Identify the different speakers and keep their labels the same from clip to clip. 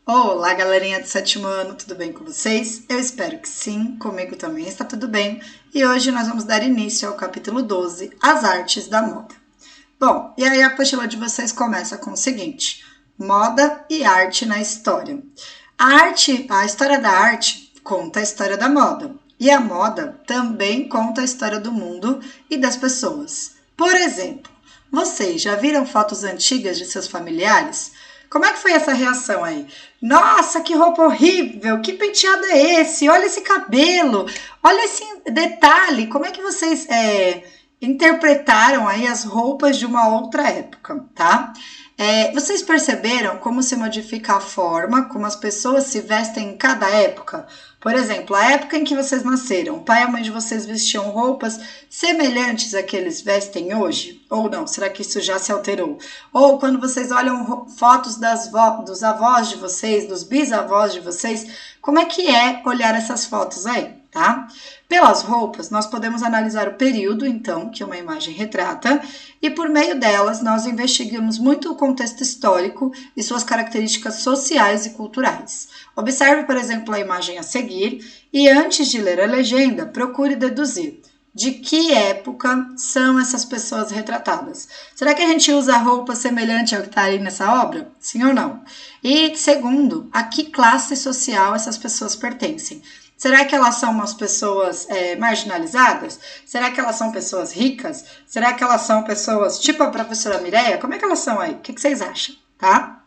Speaker 1: Olá, galerinha do sétimo ano, tudo bem com vocês? Eu espero que sim, comigo também está tudo bem. E hoje nós vamos dar início ao capítulo 12, As Artes da Moda. Bom, e aí a apostila de vocês começa com o seguinte: moda e arte na história. A história da arte conta a história da moda. E a moda também conta a história do mundo e das pessoas. Por exemplo, vocês já viram fotos antigas de seus familiares? Como é que foi essa reação aí? Nossa, que roupa horrível! Que penteado é esse? Olha esse cabelo! Olha esse detalhe! Como é que vocês interpretaram aí as roupas de uma outra época, tá? Vocês perceberam como se modifica a forma como as pessoas se vestem em cada época? Por exemplo, a época em que vocês nasceram, o pai e a mãe de vocês vestiam roupas semelhantes a que eles vestem hoje? Ou não? Será que isso já se alterou? Ou quando vocês olham fotos dos avós de vocês, dos bisavós de vocês, como é que é olhar essas fotos aí, tá? Pelas roupas, nós podemos analisar o período, então, que uma imagem retrata, e por meio delas nós investigamos muito o contexto histórico e suas características sociais e culturais. Observe, por exemplo, a imagem a seguir e antes de ler a legenda, procure deduzir de que época são essas pessoas retratadas. Será que a gente usa roupa semelhante ao que está aí nessa obra? Sim ou não? E segundo, a que classe social essas pessoas pertencem? Será que elas são umas pessoas marginalizadas? Será que elas são pessoas ricas? Será que elas são pessoas tipo a professora Mireia? Como é que elas são aí? O que vocês acham, tá?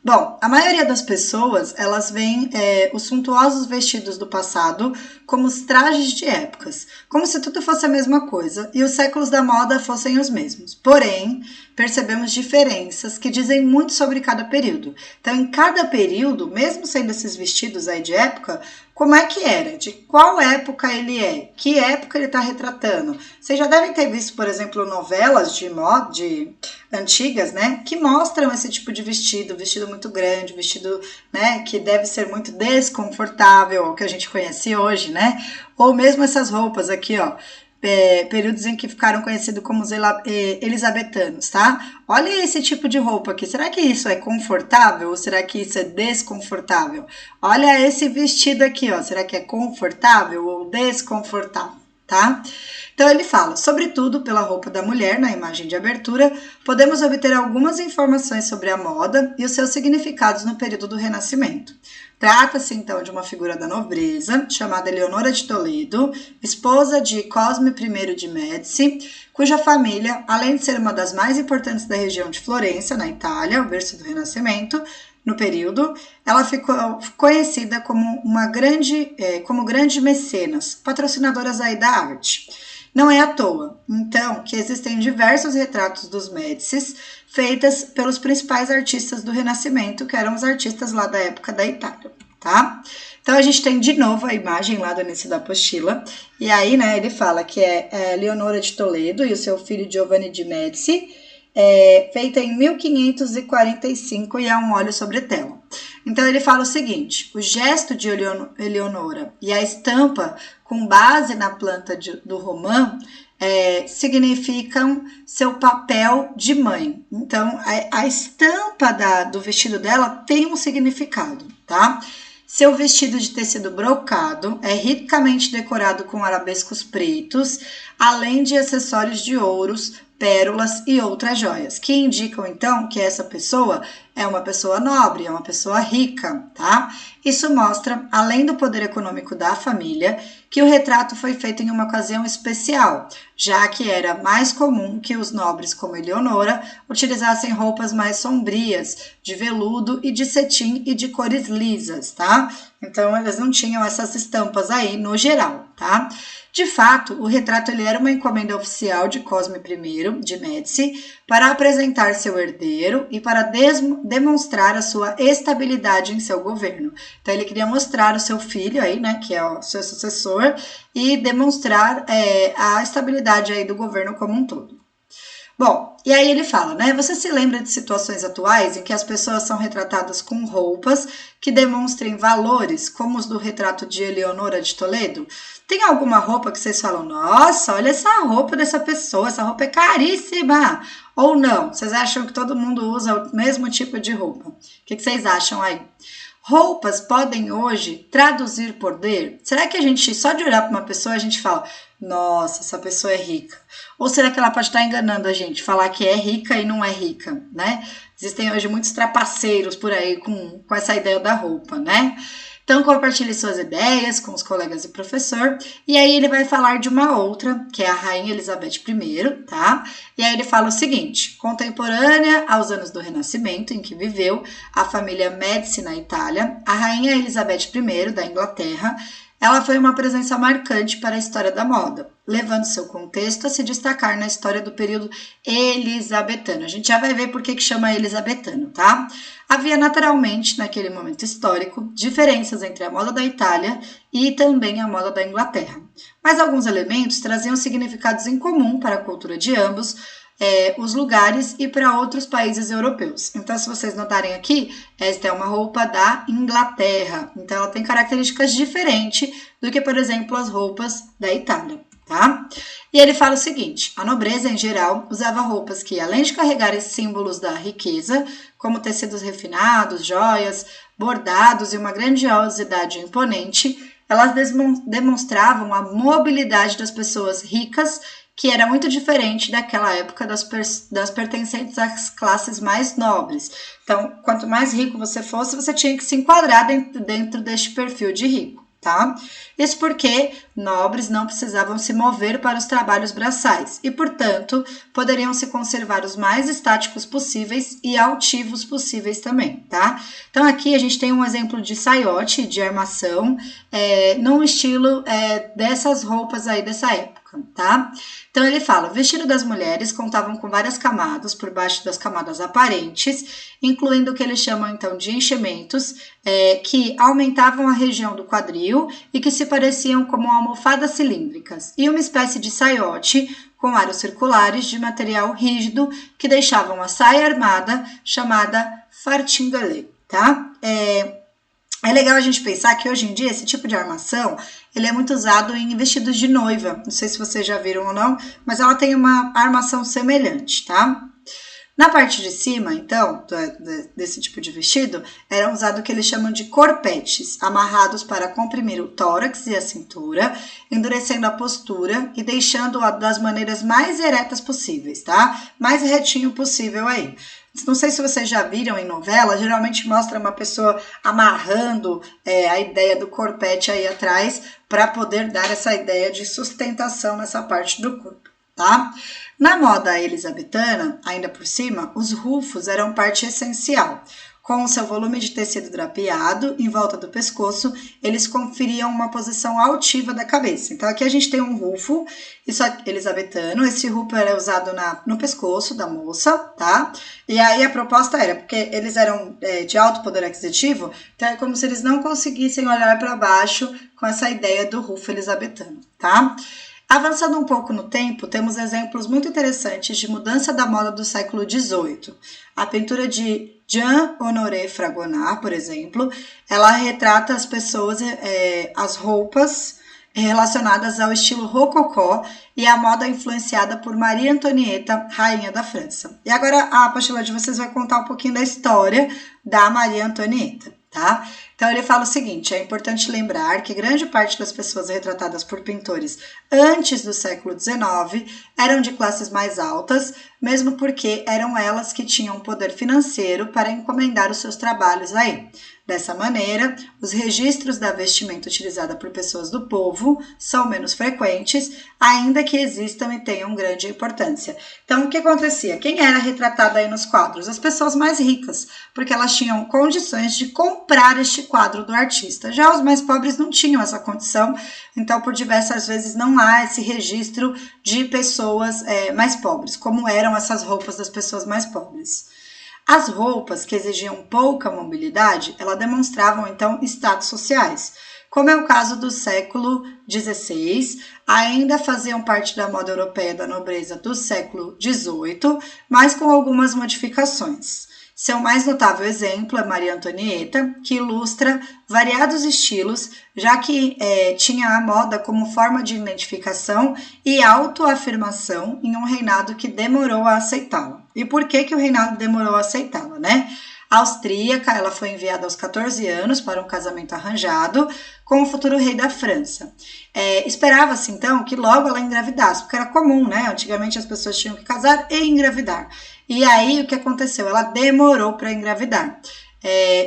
Speaker 1: Bom, a maioria das pessoas, elas veem os suntuosos vestidos do passado como os trajes de épocas, como se tudo fosse a mesma coisa e os séculos da moda fossem os mesmos. Porém, percebemos diferenças que dizem muito sobre cada período. Então, em cada período, mesmo sendo esses vestidos aí de época, como é que era? De qual época ele é? Que época ele está retratando? Vocês já devem ter visto, por exemplo, novelas de antigas, né? Que mostram esse tipo de vestido muito grande, vestido, né? Que deve ser muito desconfortável, o que a gente conhece hoje, né? Ou mesmo essas roupas aqui, ó. Períodos em que ficaram conhecidos como os elisabetanos, tá? Olha esse tipo de roupa aqui. Será que isso é confortável ou será que isso é desconfortável? Olha esse vestido aqui, ó. Será que é confortável ou desconfortável, tá? Então ele fala, sobretudo pela roupa da mulher na imagem de abertura, podemos obter algumas informações sobre a moda e os seus significados no período do Renascimento. Trata-se, então, de uma figura da nobreza, chamada Eleonora de Toledo, esposa de Cosme I de Médici, cuja família, além de ser uma das mais importantes da região de Florença, na Itália, o berço do Renascimento, no período, ela ficou conhecida como como grande mecenas, patrocinadoras aí da arte. Não é à toa, então, que existem diversos retratos dos Médicis feitas pelos principais artistas do Renascimento, que eram os artistas lá da época da Itália, tá? Então, a gente tem de novo a imagem lá do início da apostila, e aí, né, ele fala que é Leonora de Toledo e o seu filho Giovanni de Médici, feita em 1545 e é um óleo sobre tela. Então ele fala o seguinte, o gesto de Eleonora e a estampa com base na planta do romã significam seu papel de mãe. Então a estampa do vestido dela tem um significado, tá? Seu vestido de tecido brocado é ricamente decorado com arabescos pretos, além de acessórios de ouros, pérolas e outras joias, que indicam então que essa pessoa é uma pessoa nobre, é uma pessoa rica, tá? Isso mostra, além do poder econômico da família, que o retrato foi feito em uma ocasião especial, já que era mais comum que os nobres como Eleonora utilizassem roupas mais sombrias, de veludo e de cetim e de cores lisas, tá? Então eles não tinham essas estampas aí no geral, tá? De fato, o retrato ele era uma encomenda oficial de Cosme I de Médici para apresentar seu herdeiro e para demonstrar a sua estabilidade em seu governo. Então ele queria mostrar o seu filho aí, né, que é o seu sucessor, e demonstrar a estabilidade aí do governo como um todo. Bom, e aí ele fala, né? Você se lembra de situações atuais em que as pessoas são retratadas com roupas que demonstrem valores, como os do retrato de Eleonora de Toledo? Tem alguma roupa que vocês falam, nossa, olha essa roupa dessa pessoa, essa roupa é caríssima. Ou não? Vocês acham que todo mundo usa o mesmo tipo de roupa? O que vocês acham aí? Roupas podem hoje traduzir poder? Será que a gente, só de olhar para uma pessoa, a gente fala, nossa, essa pessoa é rica? Ou será que ela pode estar enganando a gente, falar que é rica e não é rica, né? Existem hoje muitos trapaceiros por aí com essa ideia da roupa, né? Então, compartilhe suas ideias com os colegas e professor. E aí ele vai falar de uma outra, que é a Rainha Elizabeth I, tá? E aí ele fala o seguinte, contemporânea aos anos do Renascimento, em que viveu a família Médici na Itália, a Rainha Elizabeth I, da Inglaterra, ela foi uma presença marcante para a história da moda, levando seu contexto a se destacar na história do período elisabetano. A gente já vai ver por que chama elisabetano, tá? Havia naturalmente, naquele momento histórico, diferenças entre a moda da Itália e também a moda da Inglaterra. Mas alguns elementos traziam significados em comum para a cultura de ambos, os lugares e para outros países europeus. Então, se vocês notarem aqui, esta é uma roupa da Inglaterra. Então, ela tem características diferentes do que, por exemplo, as roupas da Itália, tá? E ele fala o seguinte, a nobreza, em geral, usava roupas que, além de carregarem símbolos da riqueza, como tecidos refinados, joias, bordados e uma grandiosidade imponente, elas demonstravam a mobilidade das pessoas ricas, que era muito diferente daquela época das pertencentes às classes mais nobres. Então, quanto mais rico você fosse, você tinha que se enquadrar dentro deste perfil de rico, tá? Isso porque nobres não precisavam se mover para os trabalhos braçais e, portanto, poderiam se conservar os mais estáticos possíveis e altivos possíveis também, tá? Então, aqui a gente tem um exemplo de saiote, de armação, num estilo dessas roupas aí dessa época, tá? Então ele fala, o vestido das mulheres contavam com várias camadas por baixo das camadas aparentes, incluindo o que eles chamam então de enchementos, que aumentavam a região do quadril e que se pareciam como almofadas cilíndricas, e uma espécie de saiote com aros circulares de material rígido que deixavam a saia armada chamada fartingale, tá? É legal a gente pensar que hoje em dia esse tipo de armação ele é muito usado em vestidos de noiva. Não sei se vocês já viram ou não, mas ela tem uma armação semelhante, tá? Na parte de cima, então, desse tipo de vestido, eram usados o que eles chamam de corpetes, amarrados para comprimir o tórax e a cintura, endurecendo a postura e deixando-a das maneiras mais eretas possíveis, tá? Mais retinho possível aí. Não sei se vocês já viram em novela, geralmente mostra uma pessoa amarrando a ideia do corpete aí atrás para poder dar essa ideia de sustentação nessa parte do corpo, tá? Na moda elisabetana, ainda por cima, os rufos eram parte essencial. Com o seu volume de tecido drapeado em volta do pescoço, eles conferiam uma posição altiva da cabeça. Então aqui a gente tem um rufo, isso é elisabetano, esse rufo era usado no pescoço da moça, tá? E aí a proposta era, porque eles eram de alto poder aquisitivo, então é como se eles não conseguissem olhar para baixo com essa ideia do rufo elisabetano, tá? Avançando um pouco no tempo, temos exemplos muito interessantes de mudança da moda do século XVIII. A pintura de Jean-Honoré Fragonard, por exemplo, ela retrata as pessoas, as roupas relacionadas ao estilo rococó e a moda influenciada por Maria Antonieta, rainha da França. E agora a apostila de vocês vai contar um pouquinho da história da Maria Antonieta, tá? Então ele fala o seguinte, é importante lembrar que grande parte das pessoas retratadas por pintores antes do século XIX eram de classes mais altas, mesmo porque eram elas que tinham poder financeiro para encomendar os seus trabalhos aí. Dessa maneira, os registros da vestimenta utilizada por pessoas do povo são menos frequentes, ainda que existam e tenham grande importância. Então, o que acontecia? Quem era retratado aí nos quadros? As pessoas mais ricas, porque elas tinham condições de comprar este quadro do artista. Já os mais pobres não tinham essa condição, então, por diversas vezes, não há esse registro de pessoas mais pobres, como eram essas roupas das pessoas mais pobres. As roupas que exigiam pouca mobilidade, elas demonstravam, então, status sociais. Como é o caso do século XVI, ainda faziam parte da moda europeia da nobreza do século XVIII, mas com algumas modificações. Seu mais notável exemplo é Maria Antonieta, que ilustra variados estilos, já que tinha a moda como forma de identificação e autoafirmação em um reinado que demorou a aceitá-la. E por que o reinado demorou a aceitá-la, né? Austríaca, ela foi enviada aos 14 anos para um casamento arranjado com o futuro rei da França. Esperava-se, então, que logo ela engravidasse, porque era comum, né? Antigamente as pessoas tinham que casar e engravidar. E aí, o que aconteceu? Ela demorou para engravidar.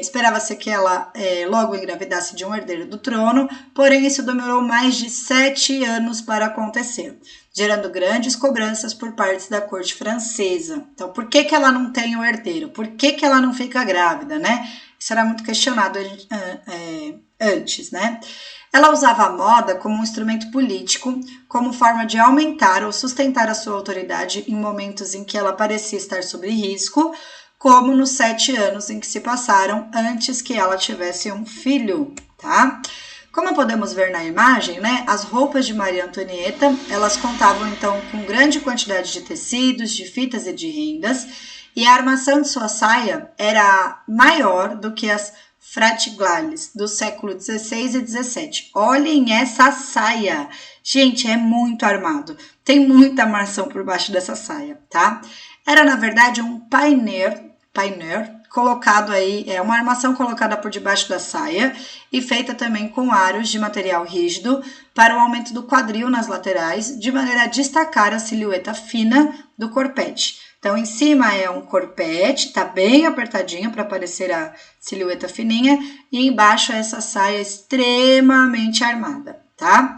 Speaker 1: Esperava-se que ela logo engravidasse de um herdeiro do trono, porém isso demorou mais de 7 anos para acontecer, gerando grandes cobranças por parte da corte francesa. Então, por que ela não tem o herdeiro? Por que ela não fica grávida, né? Isso era muito questionado antes, né? Ela usava a moda como um instrumento político, como forma de aumentar ou sustentar a sua autoridade em momentos em que ela parecia estar sob risco, como nos 7 anos em que se passaram antes que ela tivesse um filho, tá? Como podemos ver na imagem, né, as roupas de Maria Antonieta, elas contavam então com grande quantidade de tecidos, de fitas e de rendas, e a armação de sua saia era maior do que as fratiglales do século XVI e XVII. Olhem essa saia! Gente, é muito armado. Tem muita armação por baixo dessa saia, tá? Era, na verdade, um painel colocado aí, uma armação colocada por debaixo da saia e feita também com aros de material rígido para o aumento do quadril nas laterais, de maneira a destacar a silhueta fina do corpete. Então, em cima é um corpete, tá bem apertadinho para parecer a silhueta fininha, e embaixo é essa saia extremamente armada, tá?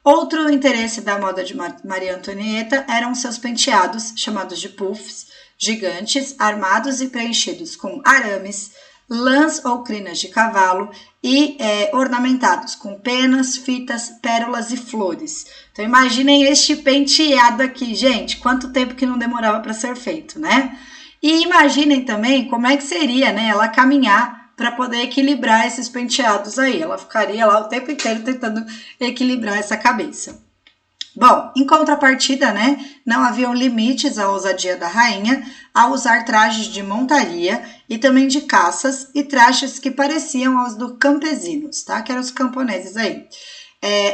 Speaker 1: Outro interesse da moda de Maria Antonieta eram seus penteados, chamados de puffs, gigantes, armados e preenchidos com arames, lãs ou crinas de cavalo e ornamentados com penas, fitas, pérolas e flores. Então imaginem este penteado aqui, gente, quanto tempo que não demorava para ser feito, né? E imaginem também como é que seria, né, ela caminhar para poder equilibrar esses penteados aí. Ela ficaria lá o tempo inteiro tentando equilibrar essa cabeça. Bom, em contrapartida, né, não haviam limites à ousadia da rainha ao usar trajes de montaria e também de caças e trajes que pareciam aos dos campesinos, tá? Que eram os camponeses aí.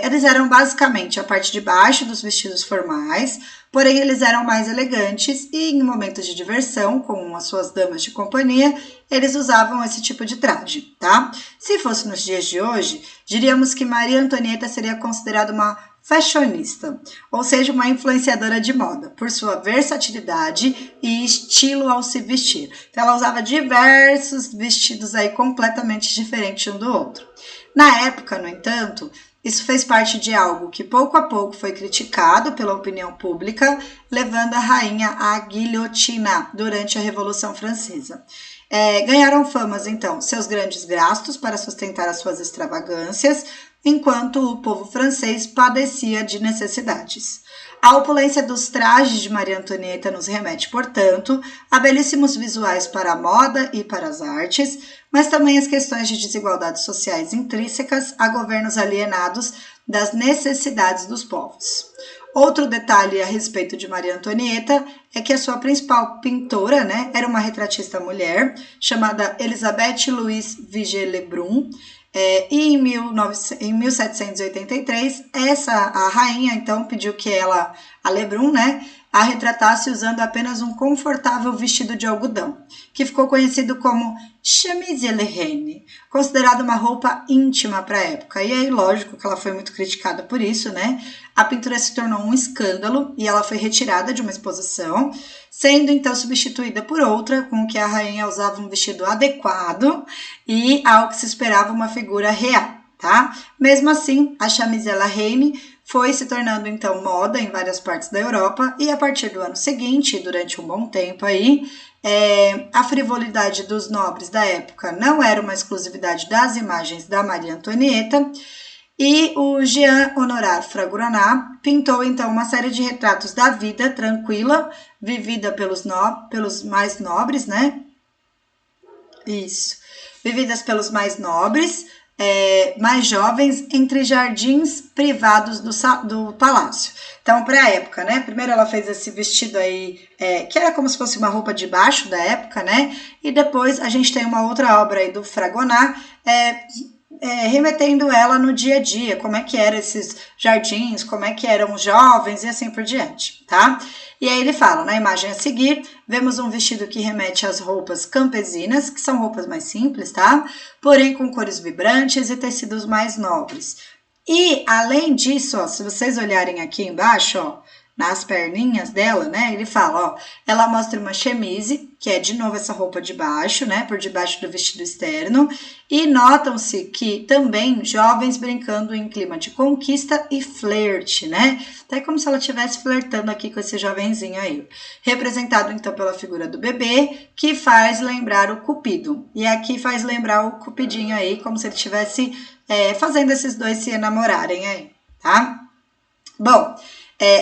Speaker 1: Eles eram basicamente a parte de baixo dos vestidos formais, porém eles eram mais elegantes e em momentos de diversão, com as suas damas de companhia, eles usavam esse tipo de traje, tá? Se fosse nos dias de hoje, diríamos que Maria Antonieta seria considerada uma fashionista, ou seja, uma influenciadora de moda, por sua versatilidade e estilo ao se vestir. Então, ela usava diversos vestidos aí completamente diferentes um do outro. Na época, no entanto, isso fez parte de algo que pouco a pouco foi criticado pela opinião pública, levando a rainha à guilhotina durante a Revolução Francesa. Ganharam famas, então, seus grandes gastos para sustentar as suas extravagâncias, enquanto o povo francês padecia de necessidades. A opulência dos trajes de Maria Antonieta nos remete, portanto, a belíssimos visuais para a moda e para as artes, mas também as questões de desigualdades sociais intrínsecas a governos alienados das necessidades dos povos. Outro detalhe a respeito de Maria Antonieta é que a sua principal pintora, né, era uma retratista mulher chamada Elisabeth Louise Vigée-Lebrun. E em 1783, a rainha então pediu que ela, a Lebrun, né, a retratasse usando apenas um confortável vestido de algodão, que ficou conhecido como chemise à la reine, considerado uma roupa íntima para a época. E aí, lógico que ela foi muito criticada por isso, né? A pintura se tornou um escândalo e ela foi retirada de uma exposição, sendo então substituída por outra, com que a rainha usava um vestido adequado e ao que se esperava uma figura real, tá? Mesmo assim, a chemise à la reine foi se tornando então moda em várias partes da Europa e a partir do ano seguinte, durante um bom tempo aí, a frivolidade dos nobres da época não era uma exclusividade das imagens da Maria Antonieta e o Jean Honoré Fragonard pintou então uma série de retratos da vida tranquila, vivida pelos mais nobres, né? Isso. Vividas pelos mais nobres, mais jovens entre jardins privados do palácio. Então, para a época, né? Primeiro ela fez esse vestido aí, que era como se fosse uma roupa de baixo da época, né? E depois a gente tem uma outra obra aí do Fragonard, remetendo ela no dia a dia, como é que eram esses jardins, como é que eram os jovens e assim por diante, tá? E aí ele fala, na imagem a seguir, vemos um vestido que remete às roupas campesinas, que são roupas mais simples, tá? Porém com cores vibrantes e tecidos mais nobres. E, além disso, ó, se vocês olharem aqui embaixo, ó, nas perninhas dela, né, ele fala, ó, ela mostra uma chemise, que é de novo essa roupa de baixo, né, por debaixo do vestido externo, e notam-se que também jovens brincando em clima de conquista e flerte, né, até como se ela estivesse flertando aqui com esse jovenzinho aí, representado então pela figura do bebê, que faz lembrar o Cupido, e aqui faz lembrar o Cupidinho aí, como se ele estivesse fazendo esses dois se enamorarem aí, tá? Bom,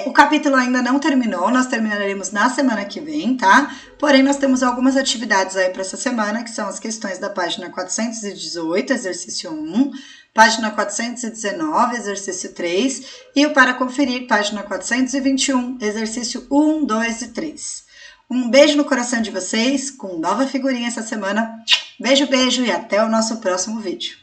Speaker 1: o capítulo ainda não terminou, nós terminaremos na semana que vem, tá? Porém, nós temos algumas atividades aí para essa semana, que são as questões da página 418, exercício 1, página 419, exercício 3, e o para conferir, página 421, exercício 1, 2 e 3. Um beijo no coração de vocês, com nova figurinha essa semana. Beijo, beijo e até o nosso próximo vídeo.